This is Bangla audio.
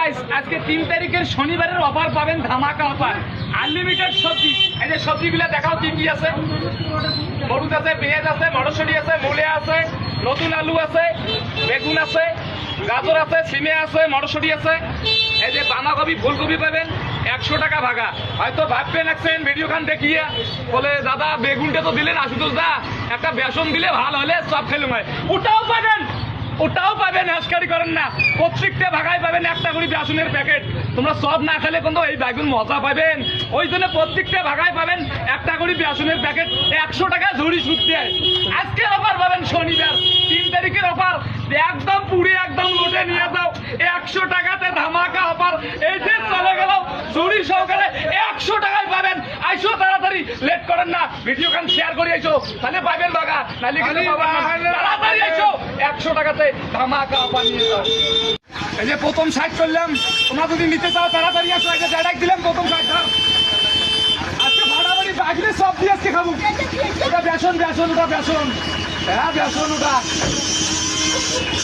গাইস আজকে 3 তারিখের শনিবারের অফার পাবেন, ধামাকা অফার, আনলিমিটেড সবজি। এই যে সবজিগুলো দেখাও কি কি আছে। মরুদ আছে, পেঁয়াজ আছে, মটরশুঁটি আছে, মূলা আছে, নতুন আলু আছে, বেগুন আছে, গাজর আছে, সিমে আছে, মটরশুঁটি আছে। এই যে বাঁধাকপি, ফুলকপি পাবেন 100 টাকা ভাগা। হয়তো ভাববেন একছেন ভিডিও খান দেখিয়ে বলে দাদা বেগুনটা তো দিলেন আশুতোষ দা, একটা বেসন দিলে ভালো হলে সব খেলুম হয়। ওটাও পাবেন, ওটাও পাবেন, হাসকারি করেন না। প্রত্যেকটা ভাগায় পাবেন একটা করে বেসনের প্যাকেট। তোমরা সব না খেলে কিন্তু এই বেগুন মজা পাবেন। ওই জন্য প্রত্যেকটা ভাগায় পাবেন একটা করে বেসনের প্যাকেট। 100 টাকা ঝুড়ি শুনতে আজকের অফার পাবেন শনিবার 3 তারিখের অফার। একদম পুরি একদম লোটে নিয়ে যাও, 100 টাকাতে ধামাকা অফার। এই যে চলে গেল ঝুড়ি সহকারে 100 টাকায় পাবেন। আইসো তাড়াতাড়ি, লেট করেন না, ভিডিও খান শেয়ার করে আইসো, তাহলে পাবেন ভাগা, নাহলে কিন্তু পাবেন না। তাড়াতাড়ি আইসো, 100 টাকাতে ধামাকা অফার নিয়ে যাও। এই যে প্রথম সাইড করলাম, তোমরা যদি নিতে চাও তাড়াতাড়ি আসো। এই যে ডাইরেক্ট দিলাম প্রথম সাইড। আজকে ভাড়াবাড়ি বাগলে সব দিয়ে আজকে খাবো। ওটা বেসন, বেসন, ওটা বেসন, হ্যাঁ বেসন ওটা।